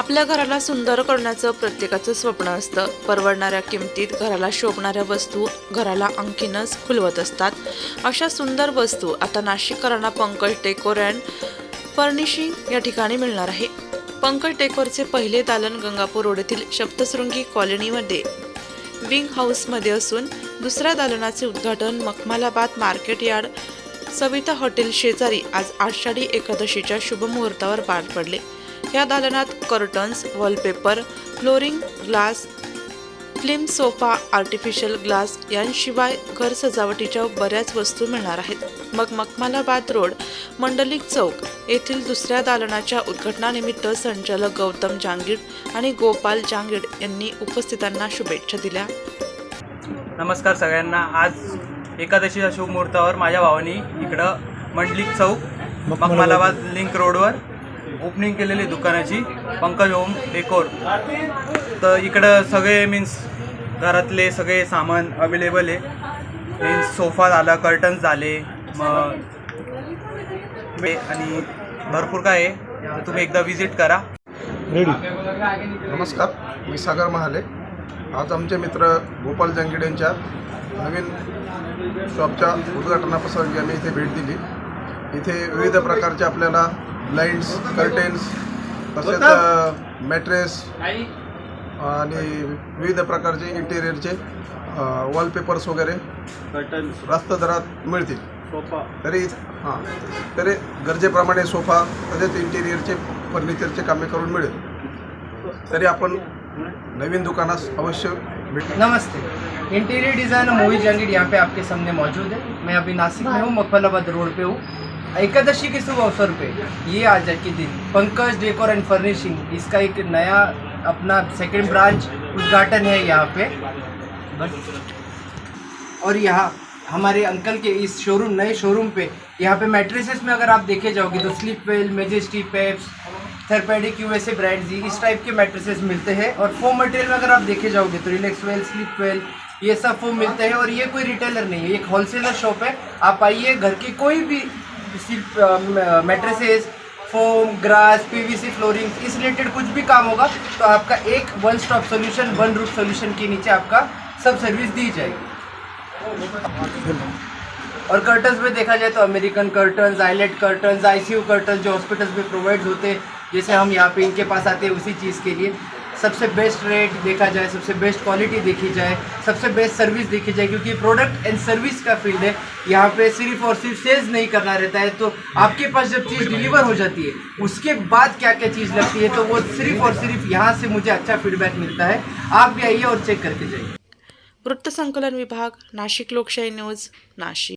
आपल्या घराला सुंदर करण्याचं प्रत्येकाचं स्वप्न असतं। परवडणाऱ्या किमतीत घराला शोभणाऱ्या वस्तू घराला आणखीनच खुलवत असतात। अशा सुंदर वस्तू आता नाशिककरांना पंकज डेकोर अँड फर्निशिंग या ठिकाणी मिळणार आहे। पंकज डेकोरचे पहिले दालन गंगापूर रोड येथील सप्तशृंगी कॉलनीमध्ये विंग हाऊसमध्ये असून दुसऱ्या दालनाचे उद्घाटन Makhmalabad market yard Savita hotel शेजारी आज आषाढी एकादशीच्या शुभ मुहूर्तावर पार पडले। या दालनात curtains, wallpaper, flooring, glass, film sofa, artificial glass यांशिवाय घर सजावटीच्या बऱ्याच वस्तू मिळणार आहेत। मग मखमालाबाद रोड मंडलिक चौक येथील दुसऱ्या दालनाच्या उद्घाटनानिमित्त संचालक गौतम जांगीड आणि गोपाल जांगीड यांनी उपस्थितांना शुभेच्छा दिल्या। नमस्कार सगळ्यांना। आज एकादशीच्या शुभ मुहूर्तावर माझ्या भावानी इकडं मंडलिक चौक मखमालाबाद लिंक रोडवर ओपनिंग केलेली दुकानाची पंकज होम डेकोर। तर इकडं सगळे मीन्स घरातले सगळे सामान अवेलेबल आहे। मीन्स सोफा झाला, कर्टन्स झाले, मग आणि भरपूर काय आहे, तर तुम्ही एकदा विजिट करा। नमस्कार, मी सागर महाले। आज आमचे मित्र गोपाल जांगीड यांच्या नवीन शॉपच्या उद्घाटनाप्रसंगी आम्ही इथे भेट दिली। इथे विविध प्रकारचे आपल्याला ब्लाइंड्स, कर्टेन्स, तसेच मॅट्रेस आणि विविध प्रकारचे इंटेरियरचे वॉलपेपर्स वगैरे रास्त दरात मिळतील। तरी गरजेप्रमाणे सोफा तसेच इंटेरियरचे फर्निचरचे कामे करून मिळेल। तरी आपण नवीन दुकानास अवश्य भेट। नमस्ते, इंटीरियर डिज़ाइनर मोहित जांगीड यहाँ पे आपके सामने मौजूद है। मैं अभी नासिक में हूँ, मखमालाबाद रोड पे हूँ। एकादशी के शुभ अवसर पे ये आज के दिन पंकज डेकोर एंड फर्निशिंग इसका एक नया अपना सेकंड ब्रांच उद्घाटन है यहाँ पे। और यहाँ हमारे अंकल के इस शोरूम नए शोरूम पे यहाँ पे मैट्रेसेस में अगर आप देखे जाओगे तो Sleepwell, majesty, Peps, therapeutic USA brands इस टाइप के मैट्रेसेस मिलते हैं। और फोम मटेरियल में अगर आप देखे जाओगे तो रिलैक्स वेल, स्लीप वेल ये सब फोम मिलते हैं। और ये कोई रिटेलर नहीं है, एक होलसेलर शॉप है। आप आइए, घर की कोई भी mattresses, foam, grass, PVC flooring इस रिलेटेड कुछ भी काम होगा तो आपका एक one stop solution, one roof solution के नीचे आपका सब सर्विस दी जाएगी। और कर्टन्स में देखा जाए तो American curtains, eyelet curtains, ICU curtains जो हॉस्पिटल्स में प्रोवाइड होते हैं, जैसे हम यहाँ पे इनके पास आते हैं उसी चीज़ के लिए। सबसे बेस्ट रेट देखा जाए, सबसे बेस्ट क्वालिटी देखी जाए, सबसे बेस्ट सर्विस देखी जाए, क्योंकि प्रोडक्ट एंड सर्विस का फील्ड है। यहाँ पे सिर्फ और सिर्फ सेल्स नहीं करना रहता है। तो आपके पास जब चीज़ डिलीवर हो जाती है उसके बाद क्या क्या चीज़ लगती है तो वो सिर्फ और सिर्फ यहाँ से मुझे अच्छा फीडबैक मिलता है। आप भी आइए और चेक करके जाइए। वृत्त संकलन विभाग, नाशिक लोकशाही न्यूज, नाशिक।